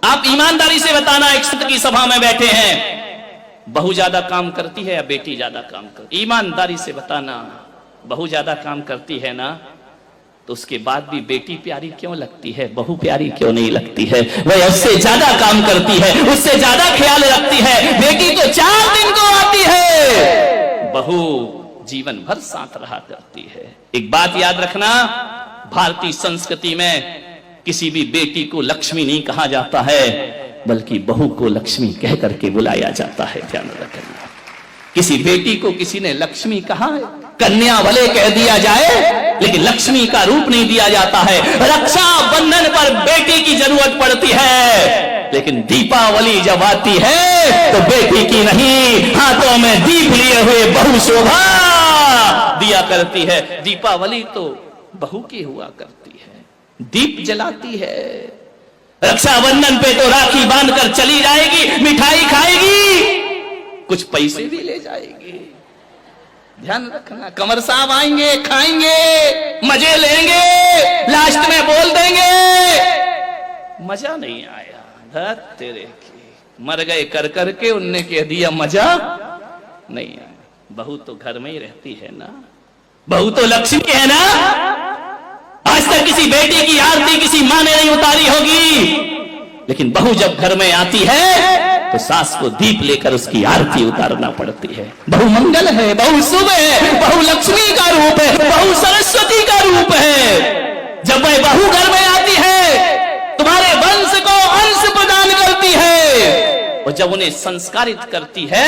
आप ईमानदारी से बताना, एक संत की सभा में बैठे हैं, बहू ज्यादा काम करती है या बेटी ज्यादा काम करती? ईमानदारी से बताना। बहू ज्यादा काम करती है ना, तो उसके बाद भी बेटी प्यारी क्यों लगती है, बहू प्यारी क्यों नहीं लगती है? वह उससे ज्यादा काम करती है, उससे ज्यादा ख्याल रखती है। बेटी तो 4 दिन को आती है, बहू जीवन भर साथ रहा करती है। एक बात याद रखना, भारतीय संस्कृति में किसी भी बेटी को लक्ष्मी नहीं कहा जाता है, बल्कि बहू को लक्ष्मी कह करके बुलाया जाता है। ध्यान रखना, किसी बेटी को किसी ने लक्ष्मी कहा है, कन्या भले कह दिया जाए, लेकिन लक्ष्मी का रूप नहीं दिया जाता है। रक्षा बंधन पर बेटी की जरूरत पड़ती है, लेकिन दीपावली जब आती है तो बेटी की नहीं, हाथों में दीप लिए हुए बहू शोभा दिया करती है। दीपावली तो बहू की हुआ करती है, दीप जलाती है। रक्षाबंधन पे तो राखी बांधकर चली जाएगी, मिठाई खाएगी, कुछ पैसे भी ले जाएगी। ध्यान रखना, कमर साहब आएंगे, खाएंगे, मजे लेंगे, लास्ट में बोल देंगे मजा नहीं आया, धत तेरे की, मर गए कर करके, उनने कह दिया मजा नहीं आया। बहू तो घर में ही रहती है ना, बहू तो लक्ष्मी है ना। आज तक किसी बेटी की आरती किसी माँ ने नहीं उतारी होगी, लेकिन बहू जब घर में आती है तो सास को दीप लेकर उसकी आरती उतारना पड़ती है। बहू मंगल है, बहू शुभ है, बहू लक्ष्मी का रूप है, बहू सरस्वती का रूप है। जब वह बहू घर में आती है, तुम्हारे वंश को अंश प्रदान करती है, और जब उन्हें संस्कारित करती है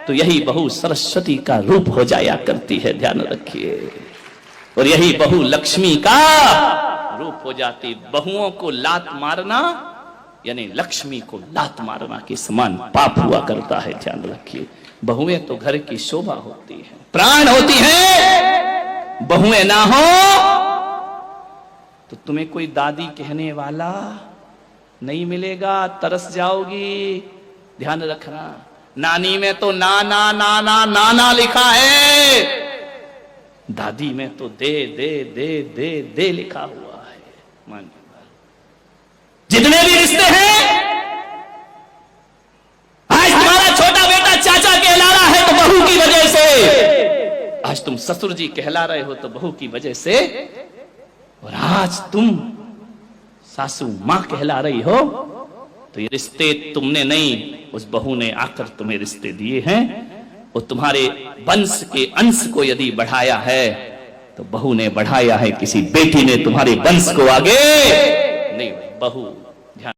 तो यही बहू सरस्वती का रूप हो जाया करती है। ध्यान रखिए, और यही बहू लक्ष्मी का रूप हो जाती। बहुओं को लात मारना यानी लक्ष्मी को लात मारना के समान पाप हुआ करता है। ध्यान रखिए, बहुएं तो घर की शोभा होती है, प्राण होती है। बहुएं ना हो तो तुम्हें कोई दादी कहने वाला नहीं मिलेगा, तरस जाओगी। ध्यान रखना, नानी में तो नाना नाना नाना लिखा है, दादी में तो दे दे दे दे दे लिखा हुआ है। मान जितने भी रिश्ते हैं, आज तुम्हारा छोटा बेटा चाचा कहला रहा है तो बहू की वजह से, आज तुम ससुर जी कहला रहे हो तो बहू की वजह से, और आज तुम सासू मां कहला रही हो तो ये रिश्ते तुमने नहीं, उस बहू ने आकर तुम्हें रिश्ते दिए हैं। और तुम्हारे वंश के अंश को यदि बढ़ाया है तो बहू ने बढ़ाया है, किसी बेटी ने तुम्हारे वंश को आगे नहीं। बहू